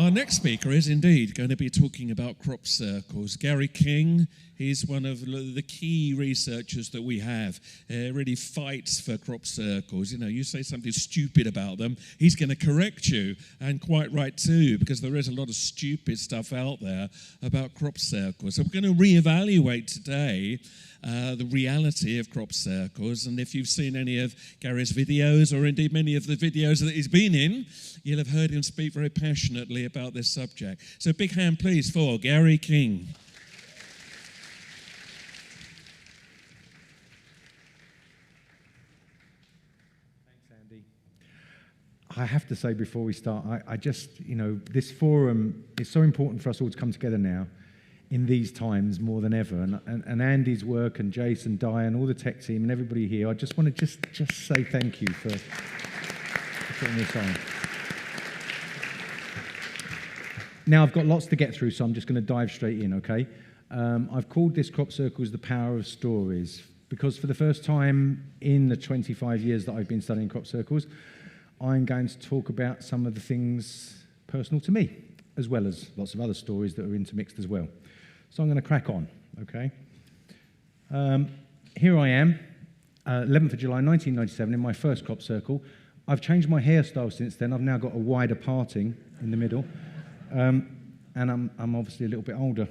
Our next speaker is indeed going to be talking about crop circles. Gary King, he's one of the key researchers that we have. Really fights for crop circles. You know, you say something stupid about them, he's going to correct you, and quite right too, because there is a lot of stupid stuff out there about crop circles. So we're going to reevaluate today the reality of crop circles, and if you've seen any of Gary's videos, or indeed many of the videos that he's been in, you'll have heard him speak very passionately about this subject. So big hand please for Gary King. Thanks, Andy. I have to say before we start, I just, this forum is so important for us all to come together now in these times more than ever. And Andy's work and Jason, Diane, all the tech team and everybody here, I just want to just say thank you for putting this on. Now, I've got lots to get through, so I'm just going to dive straight in, okay? I've called this Crop Circles the Power of Stories, because for the first time in the 25 years that I've been studying crop circles, I'm going to talk about some of the things personal to me, as well as lots of other stories that are intermixed as well. So I'm going to crack on, okay? Here I am, 11th of July 1997, in my first crop circle. I've changed my hairstyle since then. I've now got a wider parting in the middle. And I'm obviously a little bit older.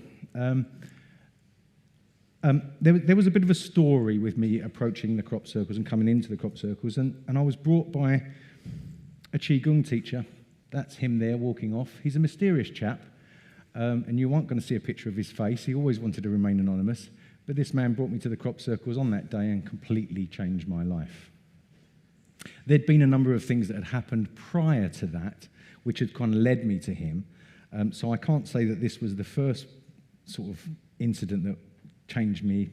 There was a bit of a story with me approaching the crop circles and coming into the crop circles, and I was brought by a Qigong teacher. That's him there walking off. He's a mysterious chap, and you aren't going to see a picture of his face. He always wanted to remain anonymous, but this man brought me to the crop circles on that day and completely changed my life. There'd been a number of things that had happened prior to that, which had kind of led me to him. So I can't say that this was the first sort of incident that changed me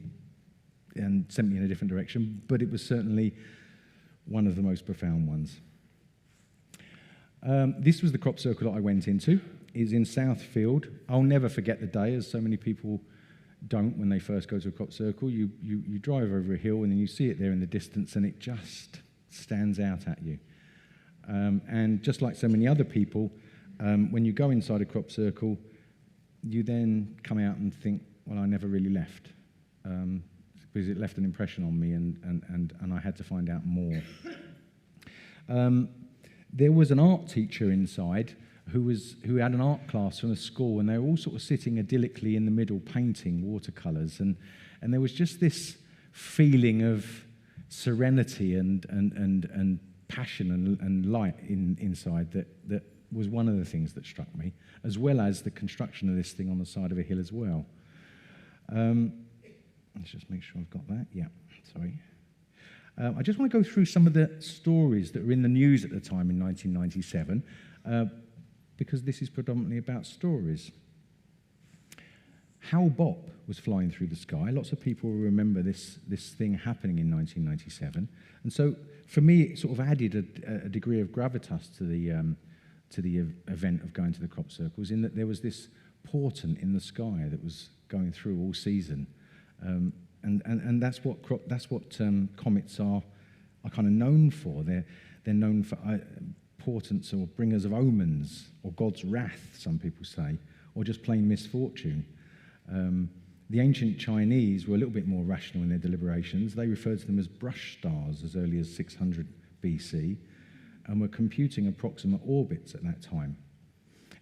and sent me in a different direction, but it was certainly one of the most profound ones. This was the crop circle that I went into. It's in Southfield. I'll never forget the day, as so many people don't when they first go to a crop circle. You drive over a hill and then you see it there in the distance and it just stands out at you. And just like so many other people, when you go inside a crop circle, you then come out and think, well, I never really left, because it left an impression on me, and I had to find out more. There was an art teacher inside who had an art class from a school, and they were all sort of sitting idyllically in the middle painting watercolours, and there was just this feeling of serenity and passion and light inside that was one of the things that struck me, as well as the construction of this thing on the side of a hill as well. Let's just make sure I've got that. Yeah, sorry. I just want to go through some of the stories that were in the news at the time in 1997, because this is predominantly about stories. Hal Bopp was flying through the sky. Lots of people will remember this thing happening in 1997. And so, for me, it sort of added a degree of gravitas to the event of going to the crop circles, in that there was this portent in the sky that was going through all season. And that's what comets are kind of known for. They're known for portents or bringers of omens, or God's wrath, some people say, or just plain misfortune. The ancient Chinese were a little bit more rational in their deliberations. They referred to them as brush stars as early as 600 BC, and were computing approximate orbits at that time.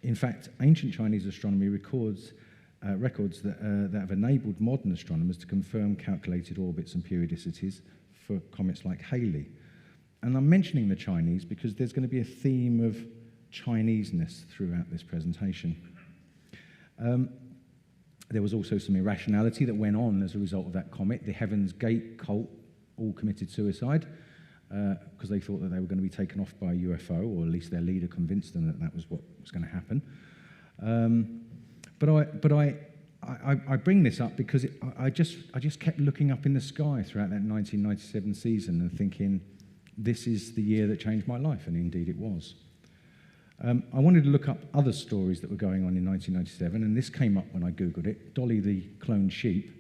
In fact, ancient Chinese astronomy records that have enabled modern astronomers to confirm calculated orbits and periodicities for comets like Halley. And I'm mentioning the Chinese because there's going to be a theme of Chineseness throughout this presentation. There was also some irrationality that went on as a result of that comet. The Heaven's Gate cult all committed suicide because they thought that they were going to be taken off by a UFO, or at least their leader convinced them that that was what was going to happen. But I bring this up because I just kept looking up in the sky throughout that 1997 season and thinking, this is the year that changed my life, and indeed it was. I wanted to look up other stories that were going on in 1997, and this came up when I Googled it. Dolly the cloned sheep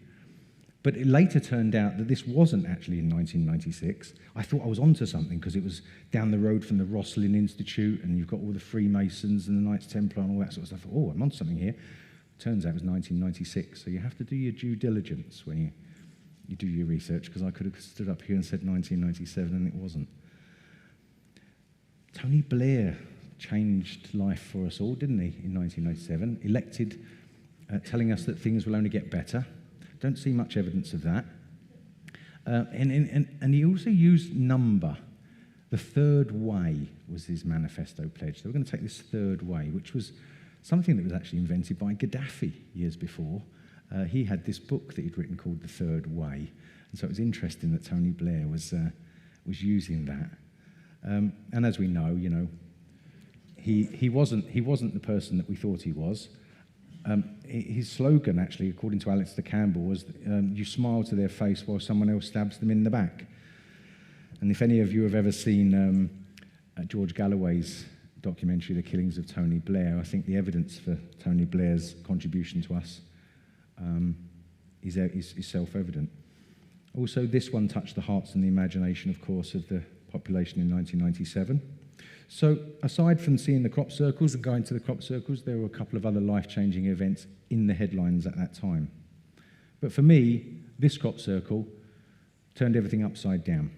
But it later turned out that this wasn't actually in 1996. I thought I was onto something because it was down the road from the Rosslyn Institute, and you've got all the Freemasons and the Knights Templar and all that sort of stuff. Oh, I'm onto something here. Turns out it was 1996. So you have to do your due diligence when you do your research, because I could have stood up here and said 1997 and it wasn't. Tony Blair changed life for us all, didn't he, in 1997? Elected, telling us that things will only get better. Don't see much evidence of that. And he also used number. The third way was his manifesto pledge. So we're going to take this third way, which was something that was actually invented by Gaddafi years before. He had this book that he'd written called The Third Way. And so it was interesting that Tony Blair was using that. And as we know, he wasn't the person that we thought he was. His slogan, actually, according to Alistair Campbell, was, you smile to their face while someone else stabs them in the back. And if any of you have ever seen George Galloway's documentary, The Killings of Tony Blair, I think the evidence for Tony Blair's contribution to us is self-evident. Also, this one touched the hearts and the imagination, of course, of the population in 1997. So aside from seeing the crop circles and going to the crop circles, there were a couple of other life-changing events in the headlines at that time. But for me, this crop circle turned everything upside down.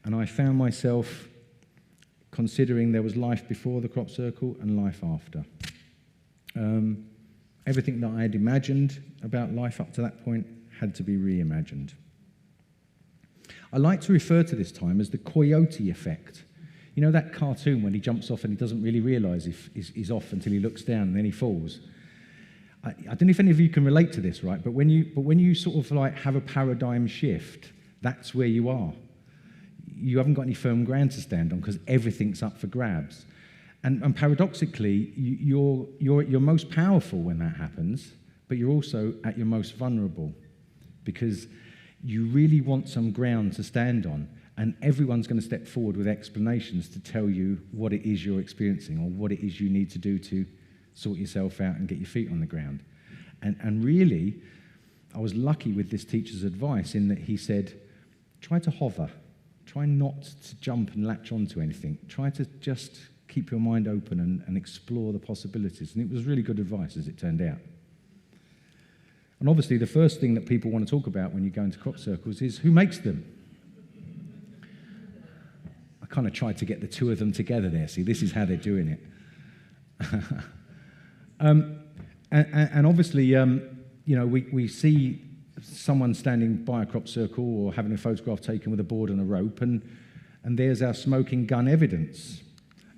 And I found myself considering there was life before the crop circle and life after. Everything that I had imagined about life up to that point had to be reimagined. I like to refer to this time as the coyote effect. You know that cartoon when he jumps off and he doesn't really realise he's off until he looks down and then he falls? I don't know if any of you can relate to this, right? But when you sort of like have a paradigm shift, that's where you are. You haven't got any firm ground to stand on because everything's up for grabs. And paradoxically, you're at your most powerful when that happens, but you're also at your most vulnerable because you really want some ground to stand on. And everyone's going to step forward with explanations to tell you what it is you're experiencing or what it is you need to do to sort yourself out and get your feet on the ground. And really, I was lucky with this teacher's advice in that he said, try to hover. Try not to jump and latch onto anything. Try to just keep your mind open and explore the possibilities. And it was really good advice, as it turned out. And obviously, the first thing that people want to talk about when you go into crop circles is who makes them. I kind of tried to get the two of them together there. See, this is how they're doing it. And obviously, we see someone standing by a crop circle or having a photograph taken with a board and a rope, and there's our smoking gun evidence.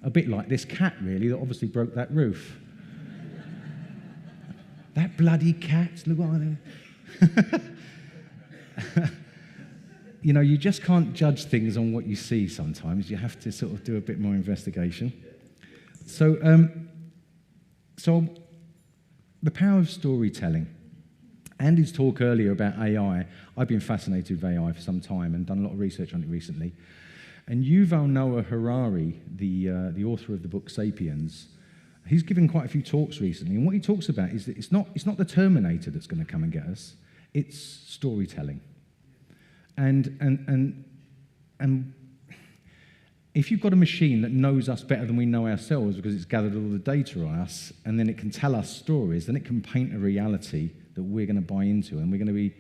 A bit like this cat, really, that obviously broke that roof. That bloody cat, look at it. You just can't judge things on what you see sometimes. You have to sort of do a bit more investigation. So the power of storytelling. Andy's talk earlier about AI, I've been fascinated with AI for some time and done a lot of research on it recently. And Yuval Noah Harari, the author of the book Sapiens, he's given quite a few talks recently. And what he talks about is that it's not the Terminator that's going to come and get us, it's storytelling. And if you've got a machine that knows us better than we know ourselves because it's gathered all the data on us, and then it can tell us stories, then it can paint a reality that we're going to buy into, and we're going to be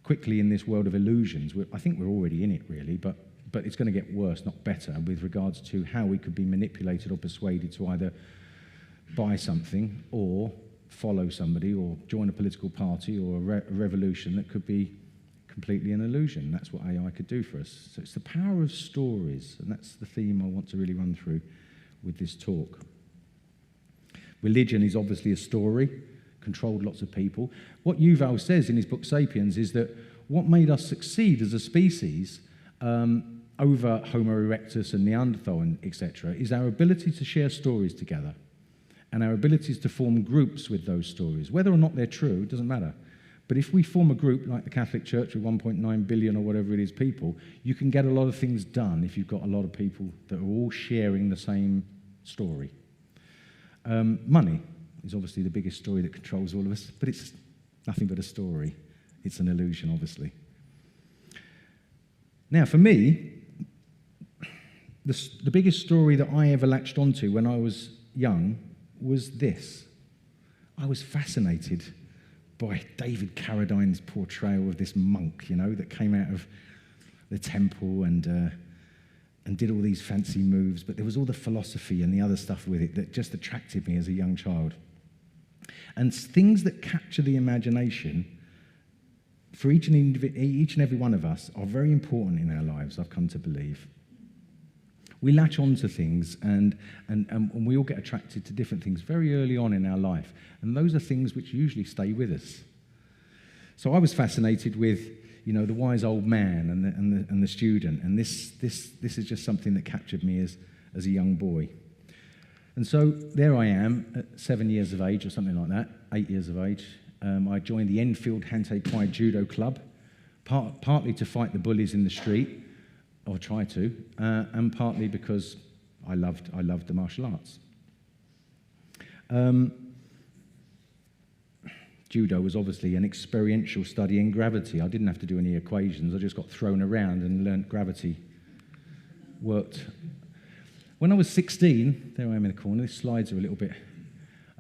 quickly in this world of illusions. I think we're already in it, really, but it's going to get worse, not better, with regards to how we could be manipulated or persuaded to either buy something or follow somebody or join a political party or a revolution that could be completely an illusion. That's what AI could do for us. So it's the power of stories, and that's the theme I want to really run through with this talk. Religion is obviously a story, controlled lots of people. What Yuval says in his book Sapiens is that what made us succeed as a species over Homo erectus and Neanderthal, and etc., is our ability to share stories together and our abilities to form groups with those stories. Whether or not they're true, it doesn't matter. But if we form a group like the Catholic Church with 1.9 billion or whatever it is people, you can get a lot of things done if you've got a lot of people that are all sharing the same story. Money is obviously the biggest story that controls all of us, but it's nothing but a story. It's an illusion, obviously. Now, for me, the biggest story that I ever latched onto when I was young was this. I was fascinated by David Carradine's portrayal of this monk, that came out of the temple and did all these fancy moves, but there was all the philosophy and the other stuff with it that just attracted me as a young child. And things that capture the imagination for each and every one of us are very important in our lives, I've come to believe. We latch on to things and we all get attracted to different things very early on in our life. And those are things which usually stay with us. So I was fascinated with, the wise old man and the student. And this is just something that captured me as a young boy. And so there I am at 7 years of age or something like that, 8 years of age. I joined the Enfield Hante Pride Judo Club, partly to fight the bullies in the street, or try to, and partly because I loved the martial arts. Judo was obviously an experiential study in gravity. I didn't have to do any equations. I just got thrown around and learnt gravity worked. When I was 16, there I am in the corner, these slides are a little bit,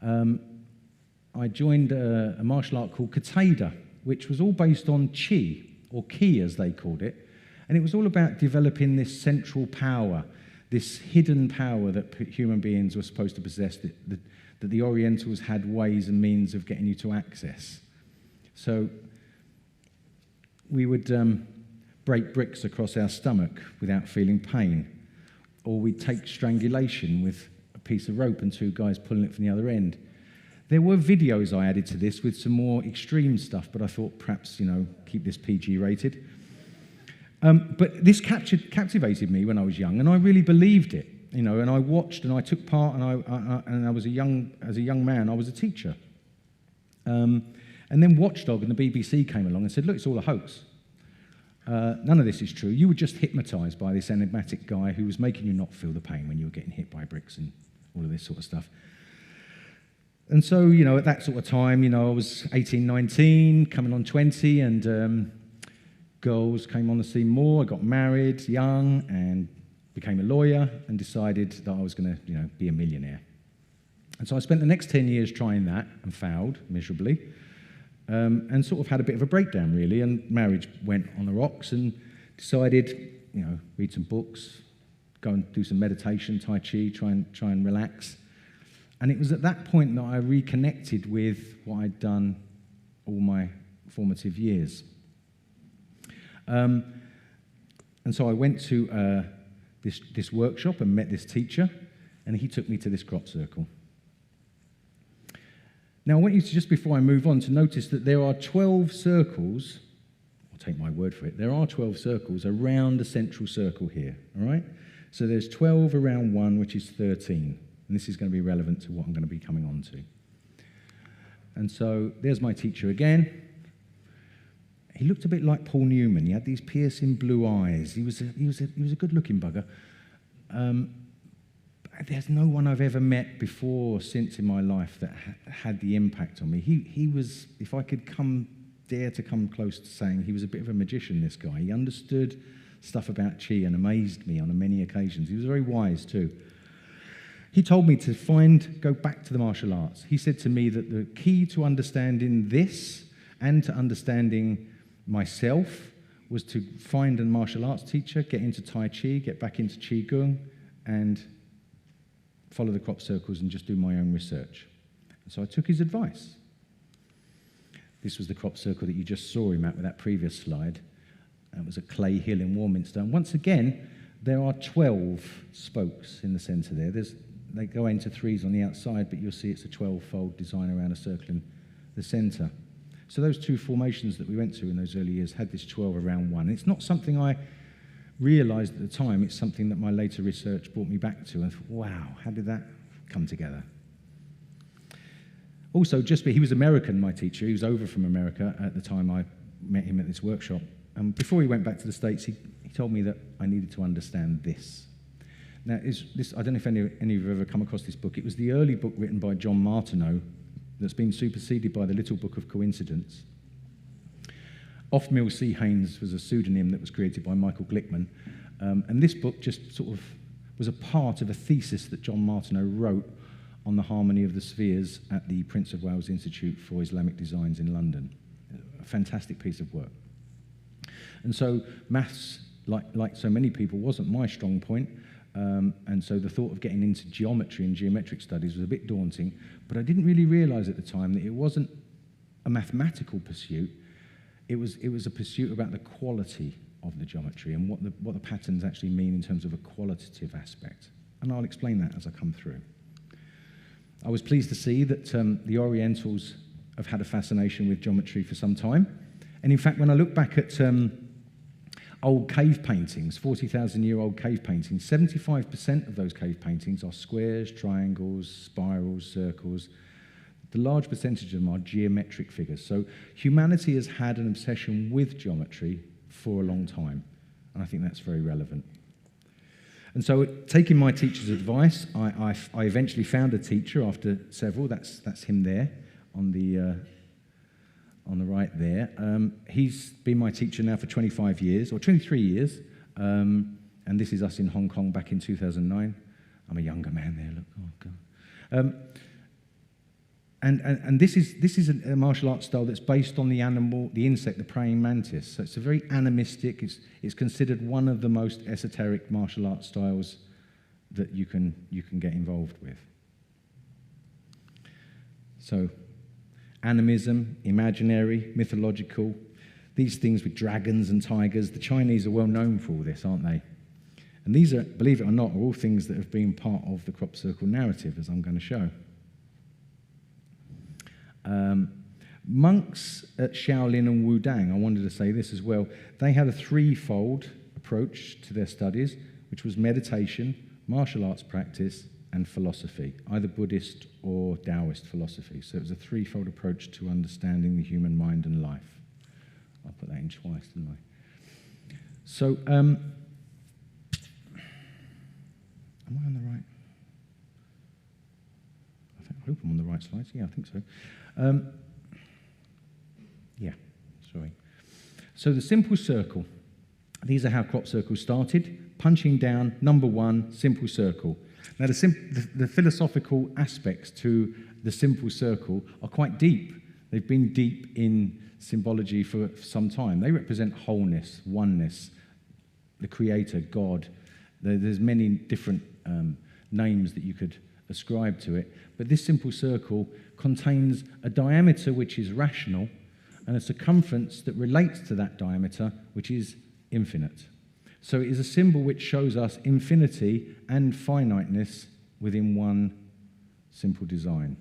I joined a martial art called Kateda, which was all based on chi, or ki as they called it. And it was all about developing this central power, this hidden power that human beings were supposed to possess, that the Orientals had ways and means of getting you to access. So we would break bricks across our stomach without feeling pain, or we'd take strangulation with a piece of rope and two guys pulling it from the other end. There were videos I added to this with some more extreme stuff, but I thought perhaps, keep this PG rated. But this captivated me when I was young, and I really believed it, and I watched and I took part, and I was as a young man, I was a teacher. And then Watchdog and the BBC came along and said, look, it's all a hoax. None of this is true. You were just hypnotized by this enigmatic guy who was making you not feel the pain when you were getting hit by bricks and all of this sort of stuff. And so, at that sort of time, I was 18, 19, coming on 20, and girls came on the scene more. I got married young and became a lawyer and decided that I was going to, be a millionaire. And so I spent the next 10 years trying that and failed miserably, and sort of had a bit of a breakdown, really, and marriage went on the rocks, and decided, read some books, go and do some meditation, Tai Chi, try and relax. And it was at that point that I reconnected with what I'd done all my formative years. And so I went to this workshop and met this teacher, and he took me to this crop circle. Now, I want you to, just before I move on, to notice that there are 12 circles, I'll take my word for it, there are 12 circles around the central circle here, all right? So there's 12 around one, which is 13. And this is going to be relevant to what I'm going to be coming on to. And so there's my teacher again. He looked a bit like Paul Newman. He had these piercing blue eyes. He was a good-looking bugger. There's no one I've ever met before or since in my life that had the impact on me. He was, if I could dare to come close to saying, he was a bit of a magician, this guy. He understood stuff about chi and amazed me on many occasions. He was very wise too. He told me to go back to the martial arts. He said to me that the key to understanding this and to understanding myself was to find a martial arts teacher, get into Tai Chi, get back into Qigong, and follow the crop circles and just do my own research. And so I took his advice. This was the crop circle that you just saw him at with that previous slide. It was at Clay Hill in Warminster. And once again, there are 12 spokes in the centre there. They go into threes on the outside, but you'll see it's a 12-fold design around a circle in the centre. So those two formations that we went to in those early years had this 12 around one. And it's not something I realised at the time. It's something that my later research brought me back to. And I thought, wow, how did that come together? Also, he was American, my teacher. He was over from America at the time I met him at this workshop. And before he went back to the States, he told me that I needed to understand this. Now, I don't know if any of you have ever come across this book. It was the early book written by John Martineau that's been superseded by the Little Book of Coincidence. Off-Mill C. Haynes was a pseudonym that was created by Michael Glickman. And this book just sort of was a part of a thesis that John Martineau wrote on the harmony of the spheres at the Prince of Wales Institute for Islamic Designs in London. A fantastic piece of work. And so maths, like so many people, wasn't my strong point. And so the thought of getting into geometry and geometric studies was a bit daunting, but I didn't really realise at the time that it wasn't a mathematical pursuit. It was a pursuit about the quality of the geometry and what the patterns actually mean in terms of a qualitative aspect. And I'll explain that as I come through. I was pleased to see that the Orientals have had a fascination with geometry for some time. And in fact, when I look back at old cave paintings, 40,000-year-old cave paintings, 75% of those cave paintings are squares, triangles, spirals, circles. The large percentage of them are geometric figures. So humanity has had an obsession with geometry for a long time, and I think that's very relevant. And so, taking my teacher's advice, I eventually found a teacher after several. That's him there on the right there. He's been my teacher now for 25 years, or 23 years, and this is us in Hong Kong back in 2009. I'm a younger man there, look. Oh, God. And this is a martial arts style that's based on the animal, the insect, the praying mantis. So it's a very animistic. It's considered one of the most esoteric martial arts styles that you can get involved with. So, animism, imaginary, mythological, these things with dragons and tigers. The Chinese are well known for all this, aren't they? And these are, believe it or not, are all things that have been part of the crop circle narrative, as I'm going to show. Monks at Shaolin and Wudang, I wanted to say this as well, they had a threefold approach to their studies, which was meditation, martial arts practice, and philosophy, either Buddhist or Taoist philosophy. So it was a threefold approach to understanding the human mind and life. I'll put that in twice, didn't I? So, am I on the right? I hope I'm on the right slides. Yeah, I think so. Yeah, sorry. So the simple circle. These are how crop circles started. Punching down, number one, simple circle. Now, the philosophical aspects to the simple circle are quite deep. They've been deep in symbology for some time. They represent wholeness, oneness, the creator, God. There's many different names that you could ascribe to it. But this simple circle contains a diameter which is rational and a circumference that relates to that diameter, which is infinite. So it is a symbol which shows us infinity and finiteness within one simple design.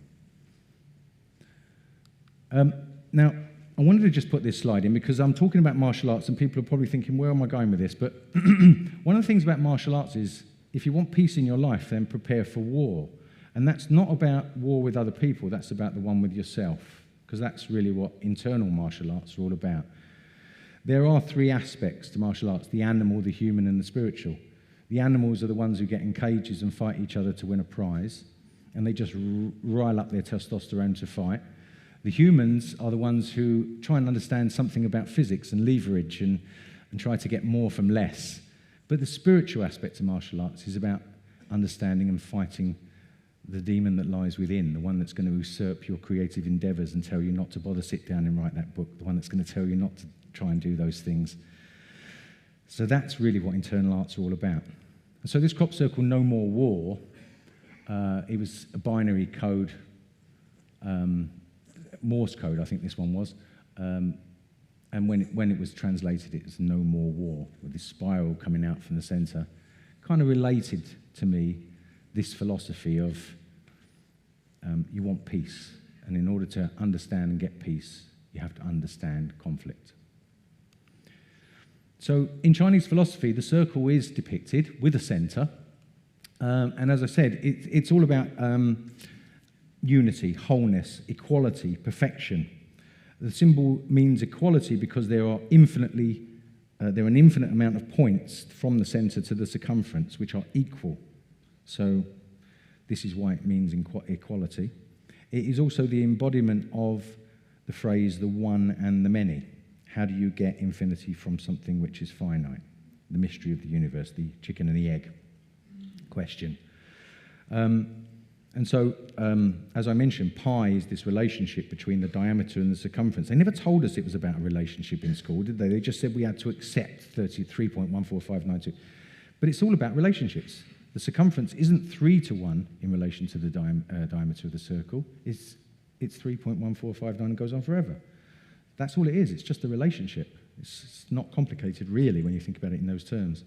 Now, I wanted to just put this slide in because I'm talking about martial arts and people are probably thinking, where am I going with this? But one of the things about martial arts is if you want peace in your life, then prepare for war. And that's not about war with other people, that's about the one with yourself, because that's really what internal martial arts are all about. There are three aspects to martial arts: the animal, the human, and the spiritual. The animals are the ones who get in cages and fight each other to win a prize, and they just rile up their testosterone to fight. The humans are the ones who try and understand something about physics and leverage and try to get more from less. But the spiritual aspect of martial arts is about understanding and fighting the demon that lies within, the one that's going to usurp your creative endeavours and tell you not to bother sit down and write that book, the one that's going to tell you not to try and do those things. So that's really what internal arts are all about. And so this crop circle, No More War, it was a binary code, Morse code, I think this one was, and when it was translated, it was No More War, with this spiral coming out from the centre. Kind of related to me this philosophy of you want peace, and in order to understand and get peace, you have to understand conflict. So in Chinese philosophy, the circle is depicted with a centre, and as I said, it's all about unity, wholeness, equality, perfection. The symbol means equality because there are an infinite amount of points from the centre to the circumference which are equal. So this is why it means equality. It is also the embodiment of the phrase the one and the many. How do you get infinity from something which is finite? The mystery of the universe, the chicken and the egg question. And so, as I mentioned, pi is this relationship between the diameter and the circumference. They never told us it was about a relationship in school, did they? They just said we had to accept 33.14592. But it's all about relationships. The circumference isn't 3 to 1 in relation to the diameter of the circle. It's 3.1459 and goes on forever. That's all it is. It's just a relationship. It's not complicated, really, when you think about it in those terms.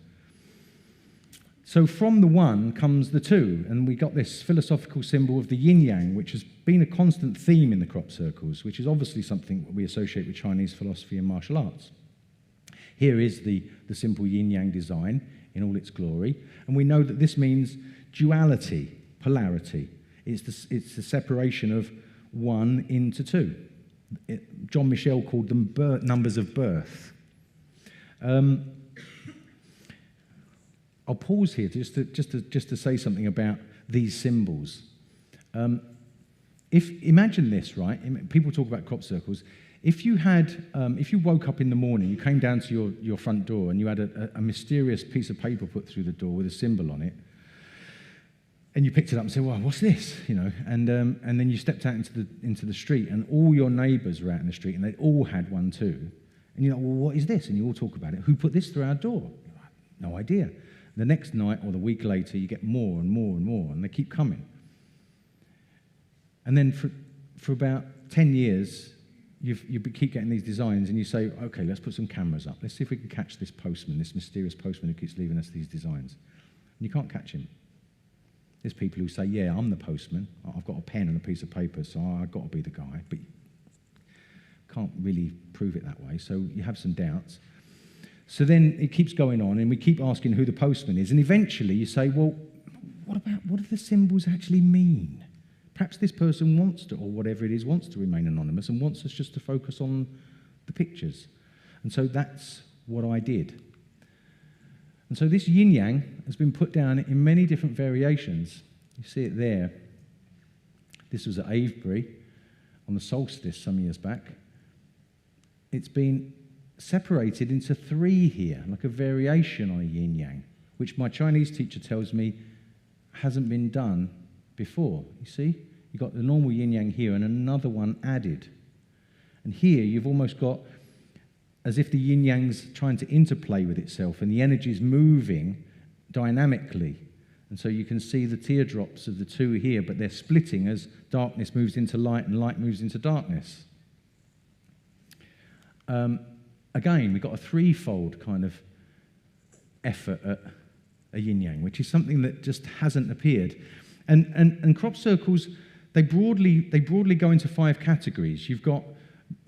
So from the 1 comes the 2, and we got this philosophical symbol of the yin-yang, which has been a constant theme in the crop circles, which is obviously something we associate with Chinese philosophy and martial arts. Here is the simple yin-yang design in all its glory, and we know that this means duality, polarity. It's the separation of 1 into 2. John Michel called them numbers of birth. I'll pause here just to say something about these symbols. Imagine this, right? People talk about crop circles. If you woke up in the morning, you came down to your front door, and you had a mysterious piece of paper put through the door with a symbol on it, and you picked it up and said, "Well, what's this?" And then you stepped out into the street, and all your neighbours were out in the street, and they all had one too. And you're like, "Well, what is this?" And you all talk about it. Who put this through our door? You're like, no idea. The next night or the week later, you get more and more and more, and they keep coming. And then for about 10 years, you keep getting these designs, and you say, "Okay, let's put some cameras up. Let's see if we can catch this postman, this mysterious postman who keeps leaving us these designs." And you can't catch him. There's people who say, "Yeah, I'm the postman. I've got a pen and a piece of paper, so I've got to be the guy." But you can't really prove it that way, so you have some doubts. So then it keeps going on, and we keep asking who the postman is, and eventually you say, "Well, what do the symbols actually mean? Perhaps this person wants to, or whatever it is, wants to remain anonymous and wants us just to focus on the pictures." And so that's what I did. And so this yin-yang has been put down in many different variations. You see it there. This was at Avebury on the solstice some years back. It's been separated into 3 here, like a variation on a yin-yang, which my Chinese teacher tells me hasn't been done before. You see? You've got the normal yin-yang here and another one added. And here you've almost got as if the yin-yang's trying to interplay with itself and the energy's moving dynamically. And so you can see the teardrops of the 2 here, but they're splitting as darkness moves into light and light moves into darkness. Again, we've got a 3-fold kind of effort at a yin-yang, which is something that just hasn't appeared. And crop circles, they broadly go into 5 categories. You've got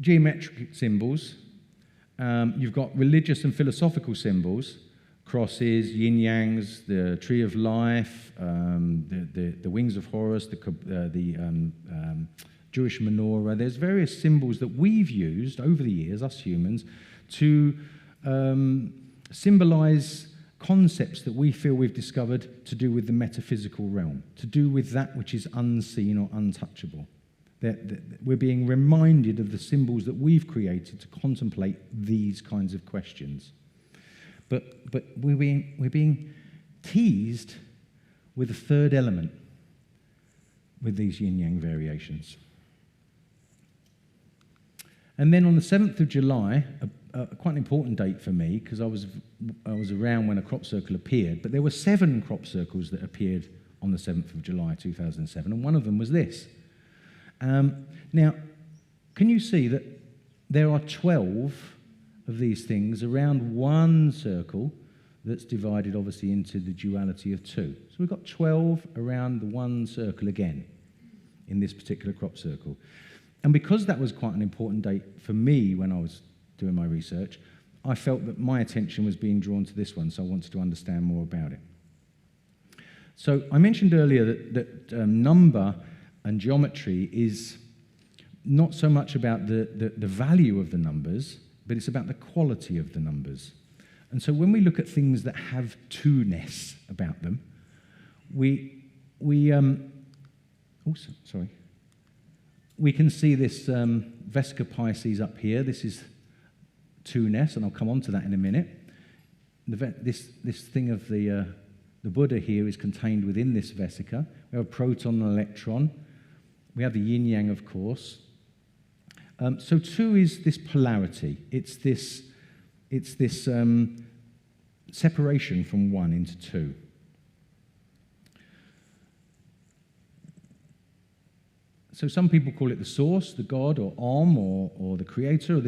geometric symbols, you've got religious and philosophical symbols, crosses, yin-yangs, the tree of life, the wings of Horus, the Jewish menorah. There's various symbols that we've used over the years, us humans, to symbolize concepts that we feel we've discovered to do with the metaphysical realm, to do with that which is unseen or untouchable. We're being reminded of the symbols that we've created to contemplate these kinds of questions. But we're being teased with a 3rd element with these yin-yang variations. And then on the 7th of July, quite an important date for me, because I was around when a crop circle appeared, but there were 7 crop circles that appeared on the 7th of July 2007, and one of them was this. Now, can you see that there are 12 of these things around one circle that's divided, obviously, into the duality of 2? So we've got 12 around the one circle again in this particular crop circle. And because that was quite an important date for me when I was doing my research, I felt that my attention was being drawn to this one, so I wanted to understand more about it. So I mentioned earlier that number and geometry is not so much about the value of the numbers, but it's about the quality of the numbers. And so when we look at things that have 2-ness about them, we can see this Vesca Pisces up here. This is two-ness, and I'll come on to that in a minute. This thing of the Buddha here is contained within this vesica. We have a proton and electron. We have the yin-yang, of course. So two is this polarity. It's this separation from one into two. So some people call it the source, the God, or Om, or the creator.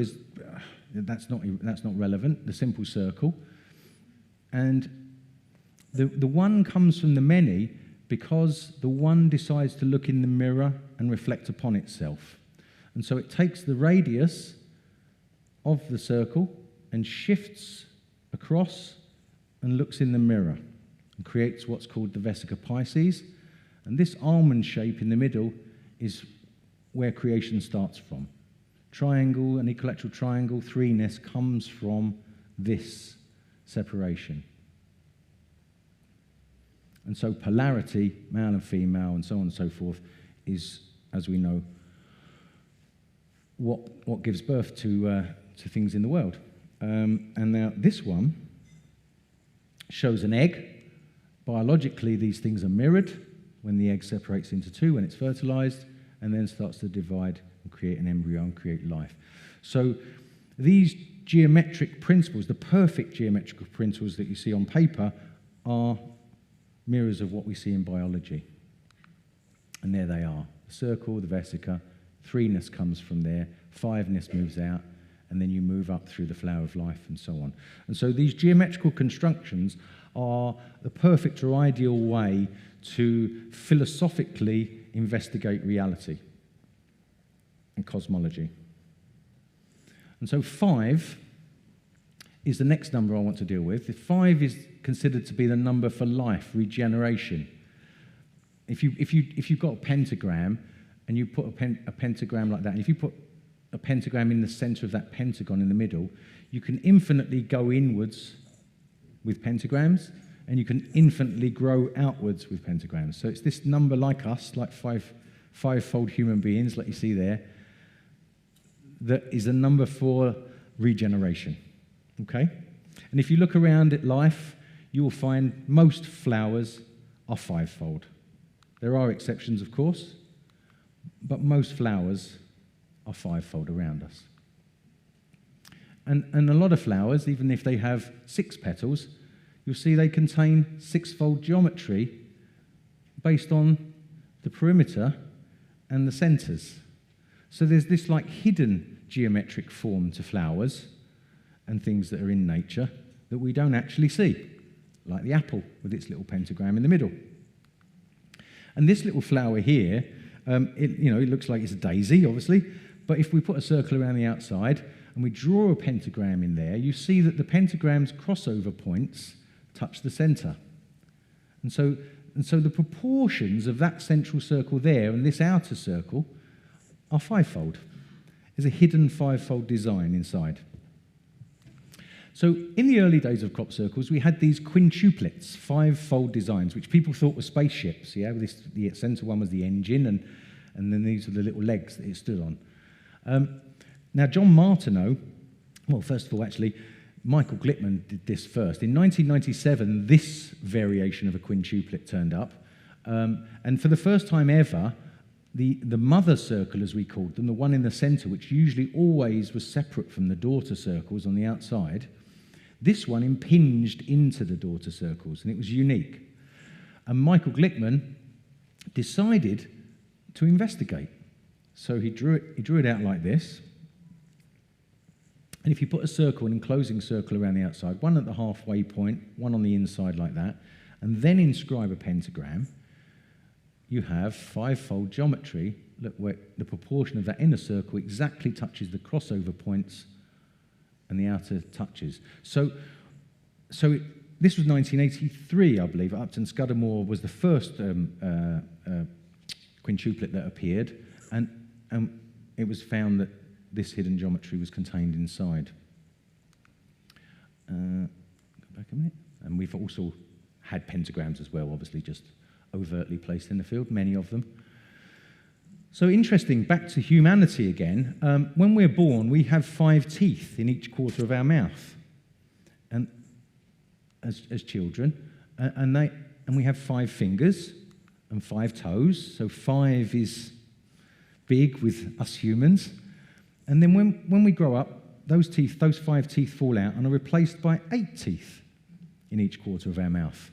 That's not relevant. The simple circle, and the one comes from the many because the one decides to look in the mirror and reflect upon itself, and so it takes the radius of the circle and shifts across and looks in the mirror and creates what's called the vesica Pisces, and this almond shape in the middle is where creation starts from. Triangle, an equilateral triangle, threeness comes from this separation. And so polarity, male and female, and so on and so forth, is, as we know, what gives birth to things in the world. And now this one shows an egg. Biologically, these things are mirrored when the egg separates into two, when it's fertilized, and then starts to divide and create an embryo and create life. So these geometric principles, the perfect geometrical principles that you see on paper, are mirrors of what we see in biology. And there they are. The circle, the vesica, threeness comes from there, fiveness moves out, and then you move up through the flower of life and so on. And so these geometrical constructions are the perfect or ideal way to philosophically investigate reality and cosmology. And so 5 is the next number I want to deal with. 5 is considered to be the number for life, regeneration. If you've got a pentagram and you put a pentagram like that, and if you put a pentagram in the center of that pentagon in the middle, you can infinitely go inwards with pentagrams, and you can infinitely grow outwards with pentagrams. So it's this number like us, like five-fold human beings, like you see there, that is a number for regeneration, okay? And if you look around at life, you will find most flowers are fivefold. There are exceptions, of course, but most flowers are fivefold around us. And a lot of flowers, even if they have 6 petals, you'll see they contain 6-fold geometry based on the perimeter and the centers. So there's this like hidden geometric form to flowers and things that are in nature that we don't actually see, like the apple with its little pentagram in the middle. And this little flower here, it looks like it's a daisy, obviously, but if we put a circle around the outside and we draw a pentagram in there, you see that the pentagram's crossover points touch the center. And so the proportions of that central circle there and this outer circle are fivefold. There's a hidden fivefold design inside. So in the early days of crop circles, we had these quintuplets, 5-fold designs, which people thought were spaceships. Yeah, the center one was the engine, and then these were the little legs that it stood on. Now, John Martineau, well, first of all, actually, Michael Glickman did this first. In 1997, this variation of a quintuplet turned up. And for the first time ever, the mother circle, as we called them, the one in the center, which usually always was separate from the daughter circles on the outside, this one impinged into the daughter circles, and it was unique. And Michael Glickman decided to investigate. So he drew it out like this. And if you put a circle, an enclosing circle around the outside, one at the halfway point, one on the inside like that, and then inscribe a pentagram, you have 5-fold geometry. Look, where the proportion of that inner circle exactly touches the crossover points and the outer touches. So this was 1983, I believe. Upton Scudamore was the first quintuplet that appeared, and it was found that this hidden geometry was contained inside. Go back a minute. And we've also had pentagrams as well, obviously just overtly placed in the field, many of them. So interesting, back to humanity again. When we're born, we have 5 teeth in each quarter of our mouth, and as children, and we have 5 fingers and 5 toes. So 5 is big with us humans. And then when we grow up, those 5 teeth fall out and are replaced by 8 teeth in each quarter of our mouth.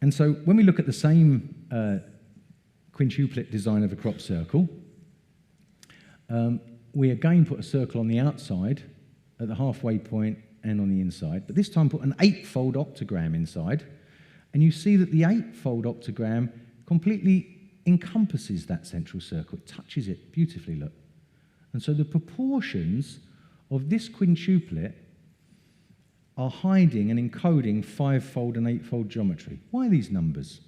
And so when we look at the same quintuplet design of a crop circle, we again put a circle on the outside at the halfway point and on the inside, but this time put an 8-fold octagram inside, and you see that the 8-fold octagram completely encompasses that central circle. It touches it beautifully, look. And so the proportions of this quintuplet are hiding and encoding 5-fold and 8-fold geometry. Why these numbers?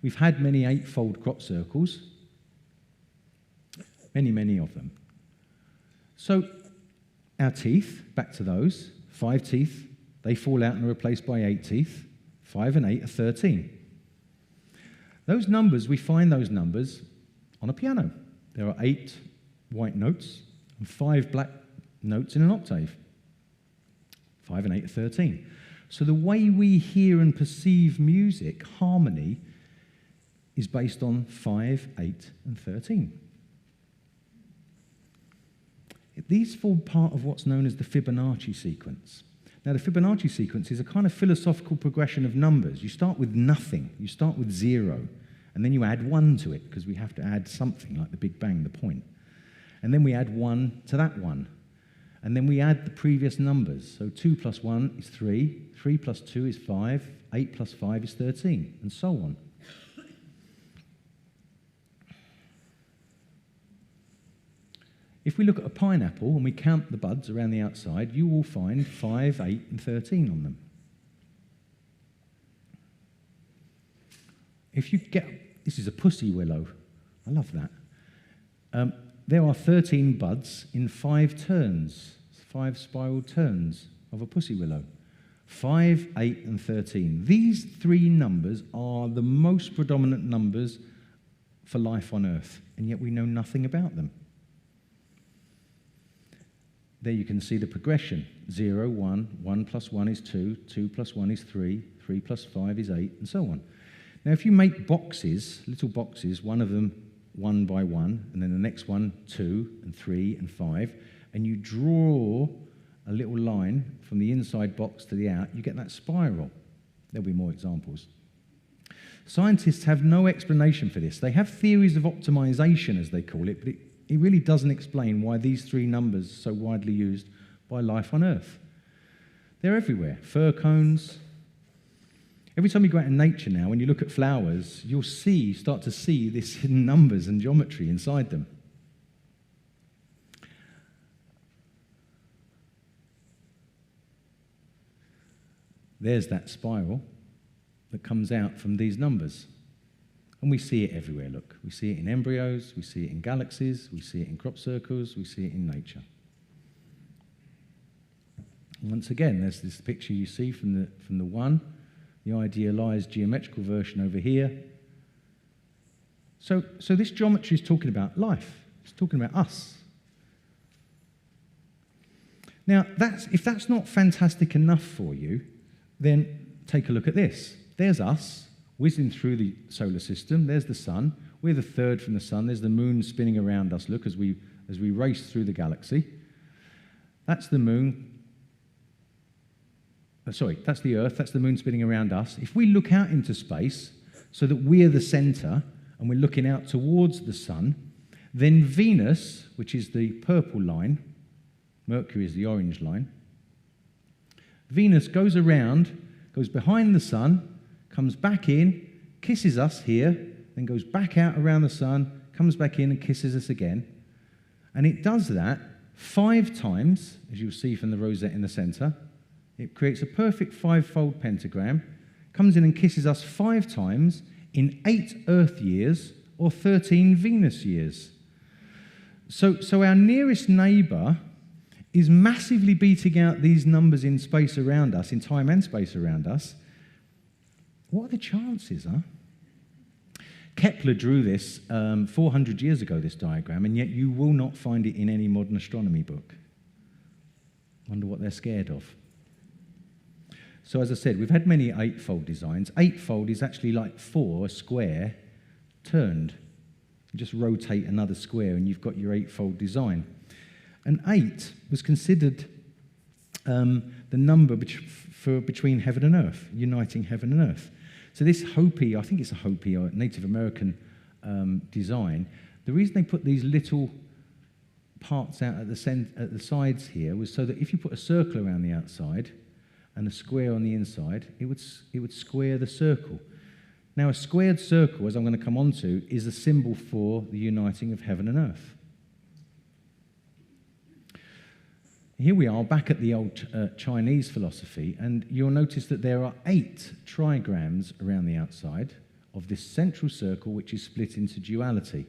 We've had many 8-fold crop circles, many of them. So our teeth, back to those, 5 teeth, they fall out and are replaced by 8 teeth. 5 and 8 are 13. Those numbers, we find those numbers on a piano. There are 8 white notes and 5 black notes in an octave. 5 and 8 are 13. So the way we hear and perceive music, harmony, is based on 5, 8, and 13. These form part of what's known as the Fibonacci sequence. Now, the Fibonacci sequence is a kind of philosophical progression of numbers. You start with nothing. You start with 0, and then you add 1 to it, because we have to add something like the Big Bang, the point. And then we add 1 to that 1. And then we add the previous numbers. So 2 plus 1 is 3, 3 plus 2 is 5, 8 plus 5 is 13, and so on. If we look at a pineapple and we count the buds around the outside, you will find 5, 8, and 13 on them. If you get, this is a pussy willow. I love that. There are 13 buds in 5 turns, 5 spiral turns of a pussy willow. 5, 8, and 13. These 3 numbers are the most predominant numbers for life on Earth, and yet we know nothing about them. There you can see the progression. 0, 1, 1 plus 1 is 2, 2 plus 1 is 3, 3 plus 5 is 8, and so on. Now, if you make boxes, little boxes, one of them 1 by 1, and then the next one 2, and 3, and 5, and you draw a little line from the inside box to the out, you get that spiral. There'll be more examples. Scientists have no explanation for this. They have theories of optimization, as they call it, but it really doesn't explain why these 3 numbers are so widely used by life on Earth. They're everywhere. Fir cones. Every time you go out in nature now, when you look at flowers, you'll start to see these hidden numbers and geometry inside them. There's that spiral that comes out from these numbers. And we see it everywhere, look. We see it in embryos, we see it in galaxies, we see it in crop circles, we see it in nature. And once again, there's this picture you see from the one, the idealized geometrical version over here. So this geometry is talking about life. It's talking about us. Now, if that's not fantastic enough for you, then take a look at this. There's us, whizzing through the solar system. There's the sun. We're the third from the sun. There's the moon spinning around us, look, as we race through the galaxy. That's the moon. That's the Earth. That's the moon spinning around us. If we look out into space so that we're the center and we're looking out towards the sun, then Venus, which is the purple line, Mercury is the orange line, Venus goes around, goes behind the sun, comes back in, kisses us here, then goes back out around the sun, comes back in and kisses us again. And it does that 5 times, as you'll see from the rosette in the center. It creates a perfect 5-fold pentagram, comes in and kisses us 5 times in 8 Earth years or 13 Venus years. So our nearest neighbor is massively beating out these numbers in space around us, in time and space around us. What are the chances, huh? Kepler drew this 400 years ago, this diagram, and yet you will not find it in any modern astronomy book. Wonder what they're scared of. So as I said, we've had many eightfold designs. Eightfold is actually like 4, a square, turned. You just rotate another square and you've got your eightfold design. And 8 was considered the number between heaven and earth, uniting heaven and earth. So this Hopi, I think it's a Hopi or Native American design, the reason they put these little parts out at the sides here was so that if you put a circle around the outside and a square on the inside, it would square the circle. Now a squared circle, as I'm going to come on to, is a symbol for the uniting of heaven and earth. Here we are back at the old Chinese philosophy, and you'll notice that there are 8 trigrams around the outside of this central circle, which is split into duality.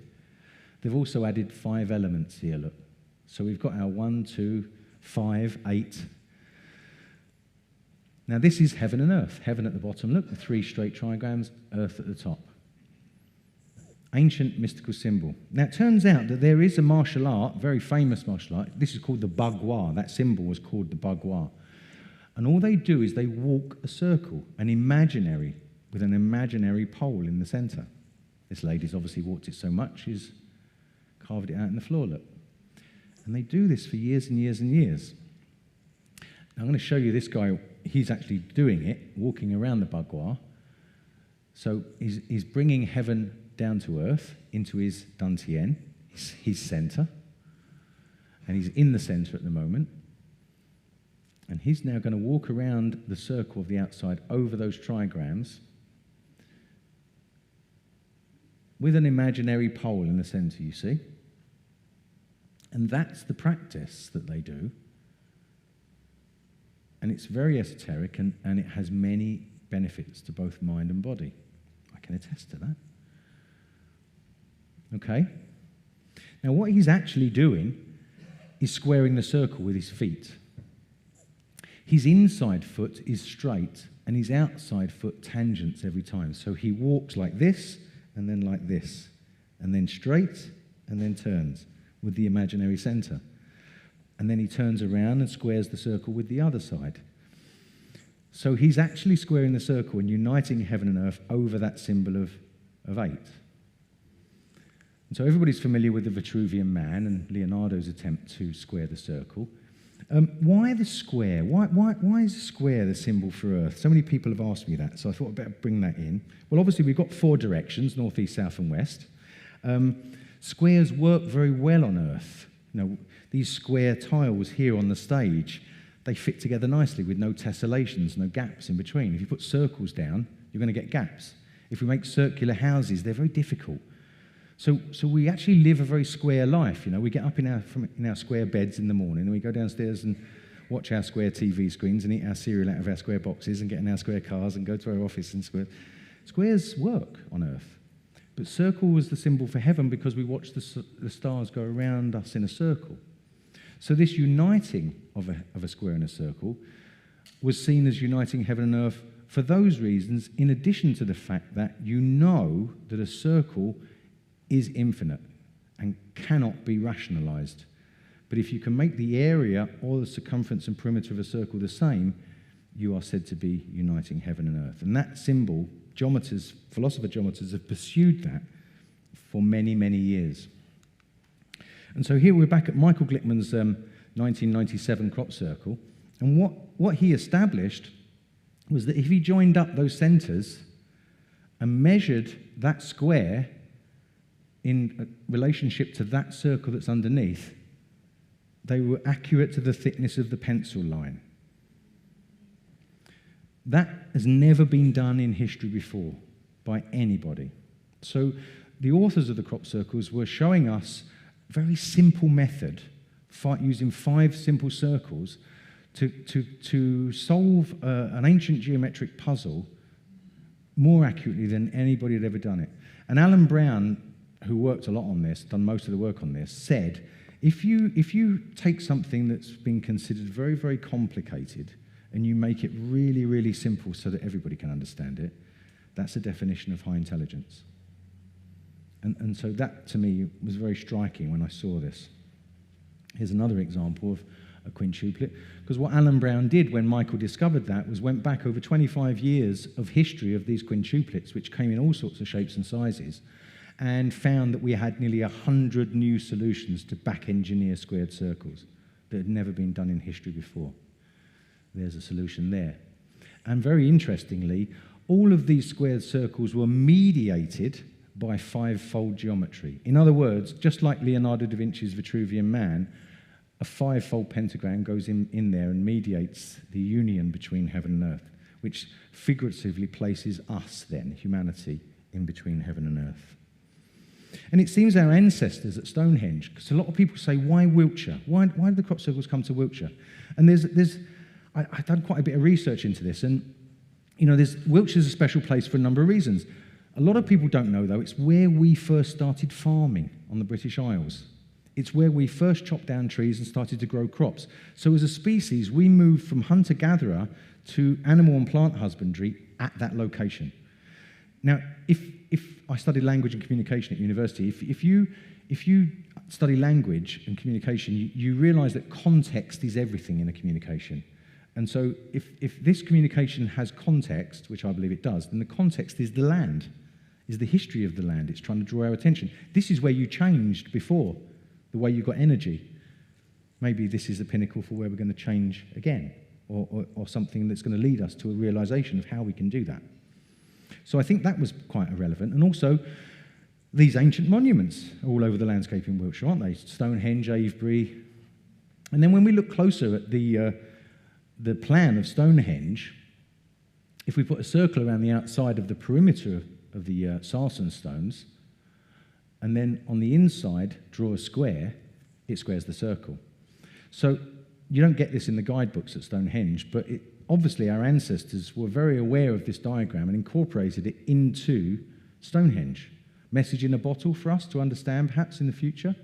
They've also added 5 elements here, look. So we've got our 1, 2, 5, 8. Now this is heaven and earth. Heaven at the bottom, look, the 3 straight trigrams, earth at the top. Ancient mystical symbol. Now, it turns out that there is a martial art, very famous martial art. This is called the bagua. That symbol was called the bagua. And all they do is they walk a circle, with an imaginary pole in the center. This lady's obviously walked it so much, she's carved it out in the floor, look. And they do this for years and years and years. Now, I'm going to show you this guy. He's actually doing it, walking around the bagua. So he's bringing heaven down to earth, into his dantian, his center. And he's in the center at the moment. And he's now going to walk around the circle of the outside over those trigrams with an imaginary pole in the center, you see. And that's the practice that they do. And it's very esoteric, and it has many benefits to both mind and body. I can attest to that. Okay? Now, what he's actually doing is squaring the circle with his feet. His inside foot is straight, and his outside foot tangents every time. So he walks like this, and then like this, and then straight, and then turns with the imaginary center. And then he turns around and squares the circle with the other side. So he's actually squaring the circle and uniting heaven and earth over that symbol of 8. And so everybody's familiar with the Vitruvian Man and Leonardo's attempt to square the circle. Why the square? Why is the square the symbol for Earth? So many people have asked me that, so I thought I'd better bring that in. Well, obviously we've got 4 directions, north, east, south, and west. Squares work very well on Earth. You know, these square tiles here on the stage, they fit together nicely with no tessellations, no gaps in between. If you put circles down, you're going to get gaps. If we make circular houses, they're very difficult. So we actually live a very square life. You know, we get up in our square beds in the morning, and we go downstairs and watch our square TV screens and eat our cereal out of our square boxes and get in our square cars and go to our office in square. Squares work on Earth. But circle was the symbol for heaven because we watched the stars go around us in a circle. So this uniting of a square and a circle was seen as uniting heaven and earth for those reasons, in addition to the fact that you know that a circle is infinite and cannot be rationalized. But if you can make the area or the circumference and perimeter of a circle the same, you are said to be uniting heaven and earth. And that symbol, philosopher geometers have pursued that for many, many years. And so here we're back at Michael Glickman's 1997 crop circle. And what he established was that if he joined up those centers and measured that square in relationship to that circle that's underneath, they were accurate to the thickness of the pencil line. That has never been done in history before by anybody. So the authors of the crop circles were showing us a very simple method, using 5 simple circles to solve an ancient geometric puzzle more accurately than anybody had ever done it. And Alan Brown, who worked a lot on this, done most of the work on this, said, if you take something that's been considered very, very complicated and you make it really, really simple so that everybody can understand it, that's a definition of high intelligence. And so that, to me, was very striking when I saw this. Here's another example of a quintuplet, because what Alan Brown did when Michael discovered that was went back over 25 years of history of these quintuplets, which came in all sorts of shapes and sizes, and found that we had nearly 100 new solutions to back-engineer squared circles that had never been done in history before. There's a solution there. And very interestingly, all of these squared circles were mediated by five-fold geometry. In other words, just like Leonardo da Vinci's Vitruvian Man, a five-fold pentagram goes in there and mediates the union between heaven and earth, which figuratively places us then, humanity, in between heaven and earth. And it seems our ancestors at Stonehenge, because a lot of people say, why Wiltshire? Why did the crop circles come to Wiltshire? And I've done quite a bit of research into this, and Wiltshire's a special place for a number of reasons. A lot of people don't know, though, it's where we first started farming on the British Isles. It's where we first chopped down trees and started to grow crops. So as a species, we moved from hunter-gatherer to animal and plant husbandry at that location. Now, if I studied language and communication at university, if you study language and communication, you realize that context is everything in a communication. And so if this communication has context, which I believe it does, then the context is the land, is the history of the land. It's trying to draw our attention. This is where you changed before, the way you got energy. Maybe this is the pinnacle for where we're going to change again, or something that's going to lead us to a realization of how we can do that. So I think that was quite irrelevant. And also, these ancient monuments are all over the landscape in Wiltshire, aren't they? Stonehenge, Avebury. And then when we look closer at the plan of Stonehenge, if we put a circle around the outside of the perimeter of the sarsen stones, and then on the inside draw a square, it squares the circle. So you don't get this in the guidebooks at Stonehenge, but obviously our ancestors were very aware of this diagram and incorporated it into Stonehenge. Message in a bottle for us to understand perhaps in the future?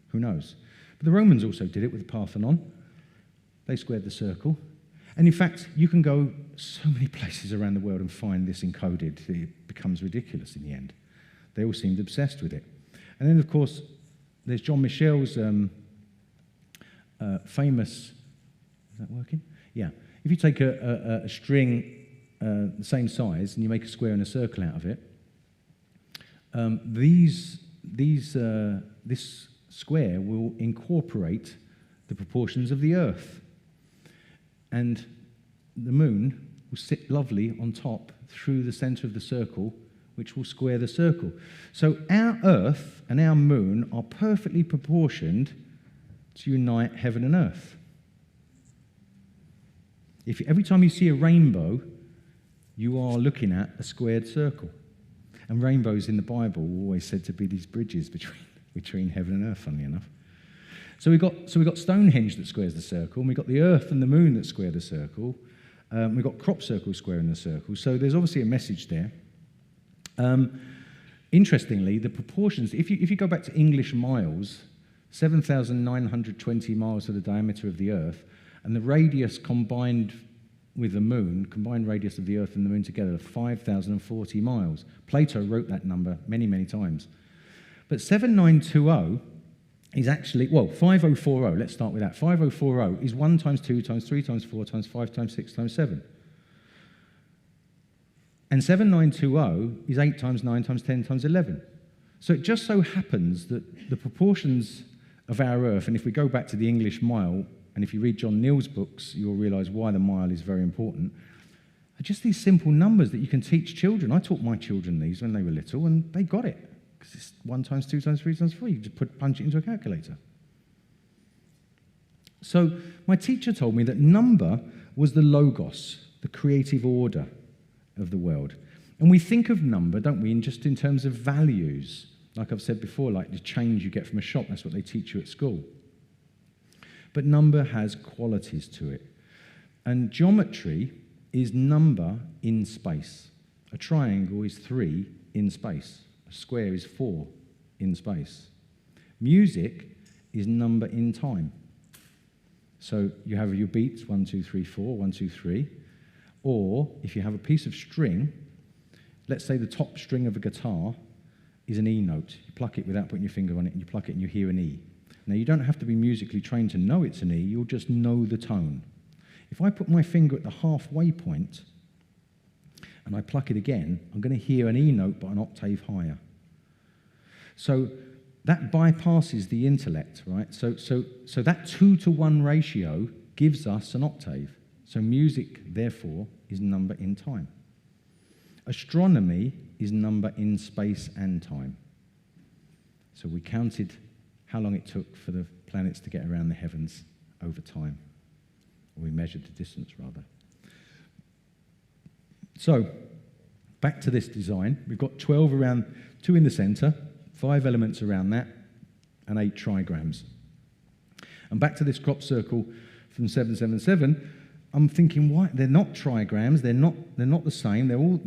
Who knows? But the Romans also did it with the Parthenon. They squared the circle. And in fact, you can go so many places around the world and find this encoded. It becomes ridiculous in the end. They all seemed obsessed with it. And then, of course, there's John Michel's famous... Is that working? Yeah. If you take a string the same size and you make a square and a circle out of it, this square will incorporate the proportions of the Earth. And the moon will sit lovely on top through the center of the circle, which will square the circle. So our Earth and our moon are perfectly proportioned to unite heaven and earth. Every time you see a rainbow, you are looking at a squared circle. And rainbows in the Bible were always said to be these bridges between heaven and earth, funnily enough. So we've got Stonehenge that squares the circle, and we've got the earth and the moon that square the circle. We've got crop circles squaring the circle. So there's obviously a message there. Interestingly, the proportions, if you go back to English miles, 7,920 miles are the diameter of the earth, and the radius combined with the moon, combined radius of the earth and the moon together, 5,040 miles. Plato wrote that number many, many times. But 7920 is actually, 5040, let's start with that. 5040 is 1 times 2 times 3 times 4 times 5 times 6 times 7. And 7920 is 8 times 9 times 10 times 11. So it just so happens that the proportions of our earth, and if we go back to the English mile, and if you read John Neal's books, you'll realize why the mile is very important, are just these simple numbers that you can teach children. I taught my children these when they were little, and they got it. Because it's 1 times 2 times 3 times 4. You just punch it into a calculator. So my teacher told me that number was the logos, the creative order of the world. And we think of number, don't we, just in terms of values. Like I've said before, like the change you get from a shop, that's what they teach you at school. But number has qualities to it. And geometry is number in space. A triangle is 3 in space. A square is 4 in space. Music is number in time. So you have your beats, 1, 2, 3, 4, 1, 2, 3. Or if you have a piece of string, let's say the top string of a guitar is an E note. You pluck it without putting your finger on it, and you pluck it and you hear an E. Now, you don't have to be musically trained to know it's an E, you'll just know the tone. If I put my finger at the halfway point and I pluck it again, I'm going to hear an E note but an octave higher. So that bypasses the intellect, right? So that 2-to-1 ratio gives us an octave. So music, therefore, is number in time. Astronomy is number in space and time. So we counted how long it took for the planets to get around the heavens over time. Or we measured the distance, rather. So, back to this design. We've got 12 around, 2 in the centre, 5 elements around that, and 8 trigrams. And back to this crop circle from 777, I'm thinking, why? They're not trigrams, they're not the same, they're all,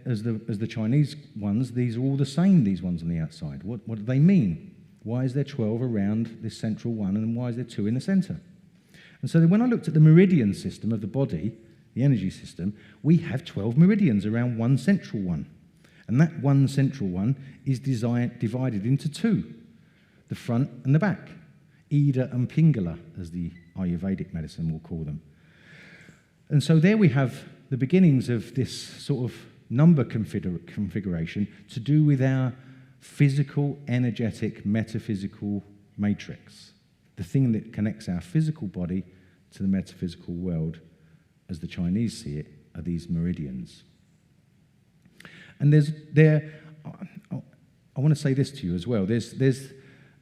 as the Chinese ones, these are all the same, these ones on the outside. What do they mean? Why is there 12 around this central one, and why is there 2 in the centre? And so when I looked at the meridian system of the body, the energy system, we have 12 meridians around one central one. And that one central one is divided into 2, the front and the back, Ida and Pingala, as the Ayurvedic medicine will call them. And so there we have the beginnings of this sort of number configuration to do with our physical, energetic, metaphysical matrix, the thing that connects our physical body to the metaphysical world, as the Chinese see it, are these meridians. And I want to say this to you as well.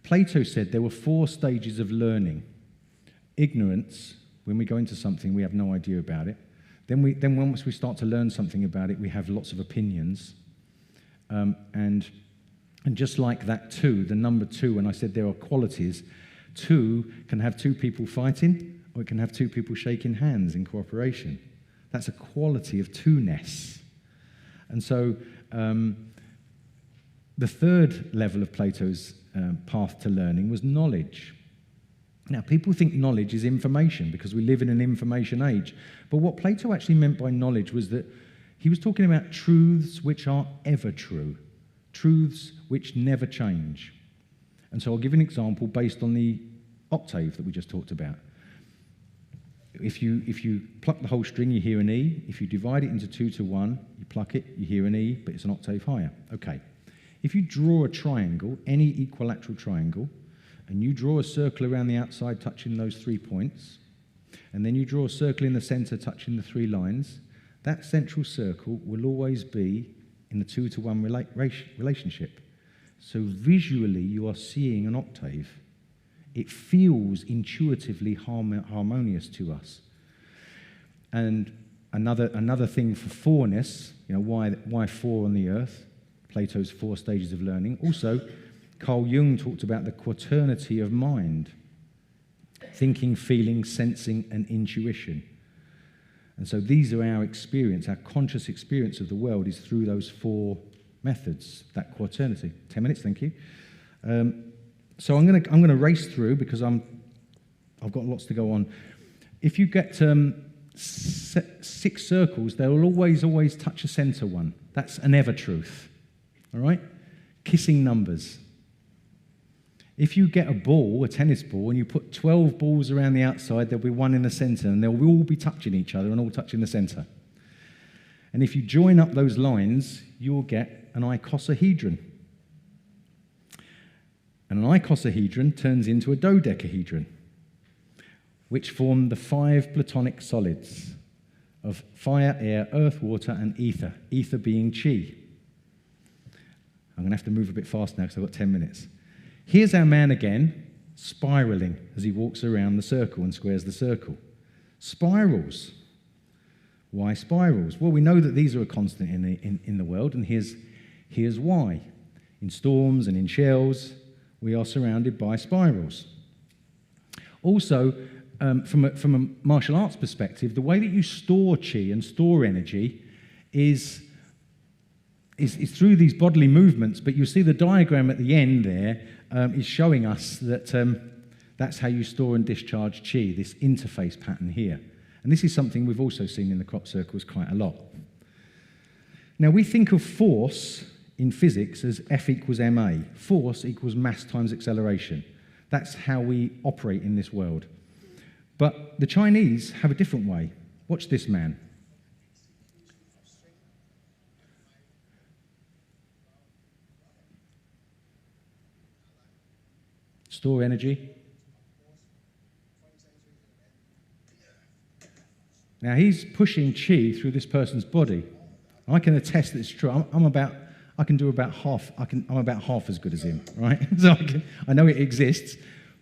Plato said there were 4 stages of learning. Ignorance, when we go into something, we have no idea about it. Then once we start to learn something about it, we have lots of opinions. And just like that 2, the number 2, when I said there are qualities, 2 can have 2 people fighting, or it can have 2 people shaking hands in cooperation. That's a quality of 2-ness. And so the 3rd level of Plato's path to learning was knowledge. Now, people think knowledge is information because we live in an information age. But what Plato actually meant by knowledge was that he was talking about truths which are ever true, truths which never change. And so I'll give an example based on the octave that we just talked about. If you pluck the whole string, you hear an E. If you divide it into 2-to-1, you pluck it, you hear an E, but it's an octave higher. Okay. If you draw a triangle, any equilateral triangle, and you draw a circle around the outside touching those 3 points, and then you draw a circle in the centre touching the 3 lines, that central circle will always be in the 2-to-1 relationship. So visually, you are seeing an octave. It feels intuitively harmonious to us. And another thing for 4-ness, why 4 on the earth? Plato's 4 stages of learning. Also, Carl Jung talked about the quaternity of mind, thinking, feeling, sensing, and intuition. And so these are our experience, our conscious experience of the world is through those 4 methods, that quaternity. 10 minutes, thank you. So I'm going to race through because I've got lots to go on. If you get 6 circles, they will always touch a centre one. That's an ever truth. All right? Kissing numbers. If you get a ball, a tennis ball, and you put 12 balls around the outside, there'll be 1 in the centre, and they'll all be touching each other and all touching the centre. And if you join up those lines, you'll get an icosahedron. And an icosahedron turns into a dodecahedron, which form the 5 platonic solids of fire, air, earth, water, and ether, ether being chi. I'm going to have to move a bit fast now because I've got 10 minutes. Here's our man again, spiraling as he walks around the circle and squares the circle. Spirals. Why spirals? Well, we know that these are a constant in the world, and here's why. In storms and in shells, we are surrounded by spirals. Also, from a martial arts perspective, the way that you store chi and store energy is through these bodily movements, but you see the diagram at the end there is showing us that that's how you store and discharge chi, this interface pattern here. And this is something we've also seen in the crop circles quite a lot. Now, we think of force in physics as F equals ma. Force equals mass times acceleration. That's how we operate in this world. But the Chinese have a different way. Watch this man. Store energy. Now he's pushing chi through this person's body. I can attest that it's true. I'm about half as good as him, right? So I know it exists,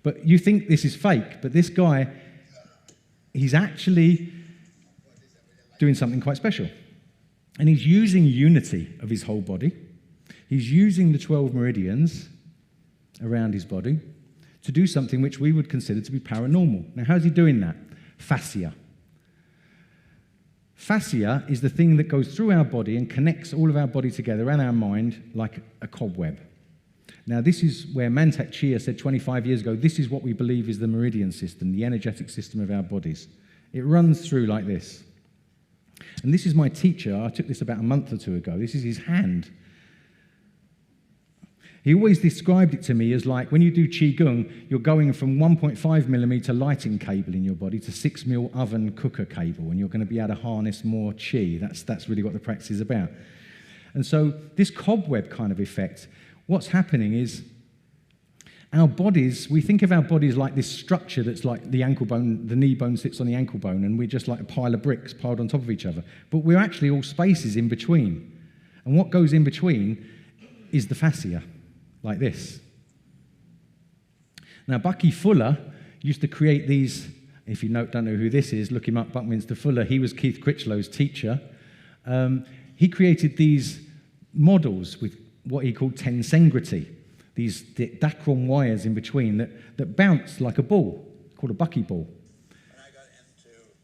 but you think this is fake. But this guy, he's actually doing something quite special. And he's using unity of his whole body. He's using the 12 meridians around his body to do something which we would consider to be paranormal. Now, how's he doing that? Fascia. Fascia is the thing that goes through our body and connects all of our body together and our mind like a cobweb. Now, this is where Mantak Chia said 25 years ago, this is what we believe is the meridian system, the energetic system of our bodies. It runs through like this. And this is my teacher. I took this about a month or two ago. This is his hand. He always described it to me as like when you do Qigong, you're going from 1.5 millimeter lighting cable in your body to 6 mil oven cooker cable, and you're going to be able to harness more Qi. That's really what the practice is about. And so this cobweb kind of effect, what's happening is our bodies, we think of our bodies like this structure that's like the ankle bone, the knee bone sits on the ankle bone, and we're just like a pile of bricks piled on top of each other. But we're actually all spaces in between. And what goes in between is the fascia. Like this. Now, Bucky Fuller used to create these, if you don't know who this is, look him up, Buckminster Fuller. He was Keith Critchlow's teacher. He created these models with what he called tensegrity, these dacron wires in between that bounce like a ball, called a Bucky ball.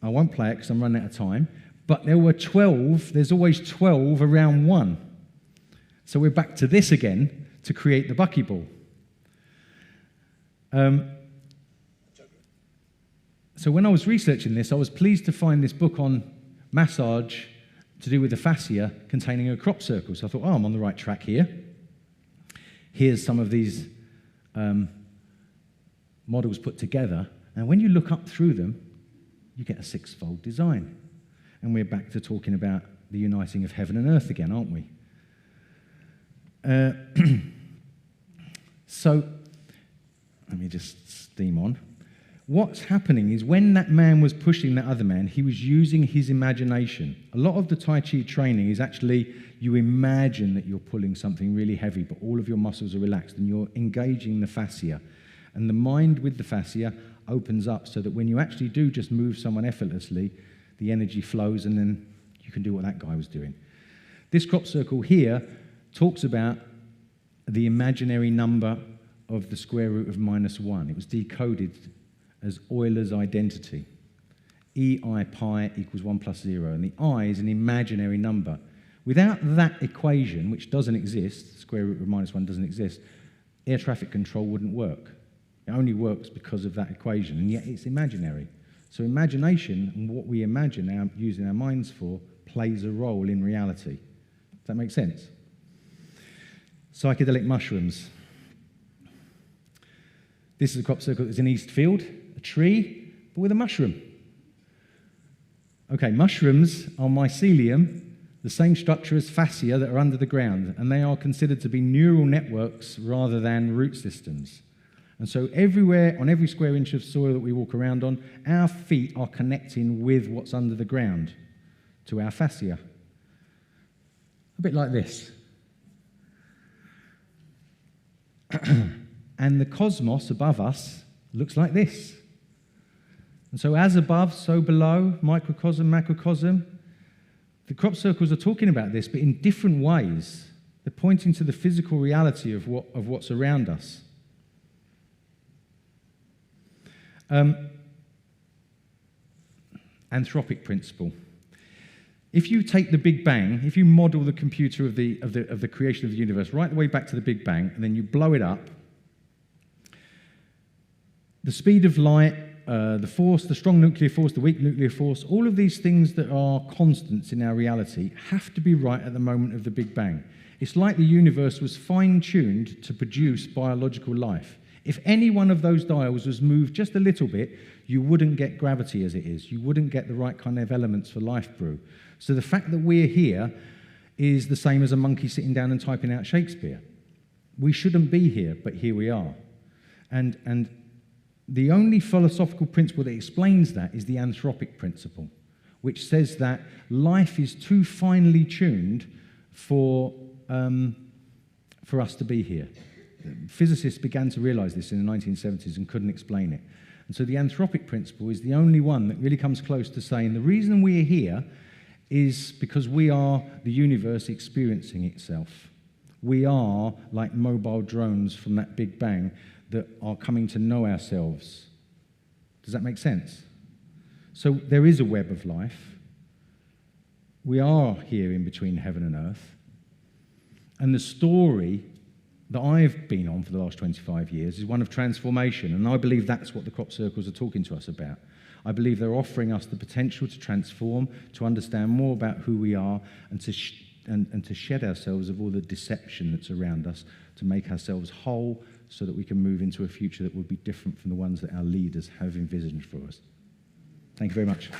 I won't play it because I'm running out of time. But there were 12, there's always 12 around one. So we're back to this again, to create the buckyball. So when I was researching this, I was pleased to find this book on massage to do with the fascia containing a crop circle. So I thought, I'm on the right track here. Here's some of these models put together. And when you look up through them, you get a six-fold design. And we're back to talking about the uniting of heaven and earth again, aren't we? So, let me just steam on. What's happening is when that man was pushing that other man, he was using his imagination. A lot of the Tai Chi training is actually you imagine that you're pulling something really heavy, but all of your muscles are relaxed and you're engaging the fascia. And the mind with the fascia opens up so that when you actually do just move someone effortlessly, the energy flows and then you can do what that guy was doing. This crop circle here talks about the imaginary number of the square root of -1. It was decoded as Euler's identity. EI pi equals 1 plus 0, and the I is an imaginary number. Without that equation, which doesn't exist, square root of -1 doesn't exist, air traffic control wouldn't work. It only works because of that equation, and yet it's imaginary. So imagination, and what we imagine using our minds for, plays a role in reality. Does that make sense? Psychedelic mushrooms. This is a crop circle that's in East Field, a tree, but with a mushroom. Okay, mushrooms are mycelium, the same structure as fascia that are under the ground, and they are considered to be neural networks rather than root systems. And so everywhere, on every square inch of soil that we walk around on, our feet are connecting with what's under the ground to our fascia. A bit like this. And the cosmos above us looks like this. And so as above, so below, microcosm, macrocosm. The crop circles are talking about this, but in different ways. They're pointing to the physical reality of what's around us. Anthropic principle. If you take the Big Bang, if you model the computer of the creation of the universe right the way back to the Big Bang, and then you blow it up, the speed of light, the force, the strong nuclear force, the weak nuclear force, all of these things that are constants in our reality have to be right at the moment of the Big Bang. It's like the universe was fine-tuned to produce biological life. If any one of those dials was moved just a little bit, you wouldn't get gravity as it is. You wouldn't get the right kind of elements for life brew. So the fact that we're here is the same as a monkey sitting down and typing out Shakespeare. We shouldn't be here, but here we are. And the only philosophical principle that explains that is the anthropic principle, which says that life is too finely tuned for us to be here. Physicists began to realize this in the 1970s and couldn't explain it. And so the anthropic principle is the only one that really comes close to saying the reason we're here is because we are the universe experiencing itself. We are like mobile drones from that Big Bang that are coming to know ourselves. Does that make sense? So there is a web of life. We are here in between heaven and earth. And the story that I've been on for the last 25 years is one of transformation, and I believe that's what the crop circles are talking to us about. I believe they're offering us the potential to transform, to understand more about who we are, and to shed ourselves of all the deception that's around us, to make ourselves whole so that we can move into a future that will be different from the ones that our leaders have envisioned for us. Thank you very much.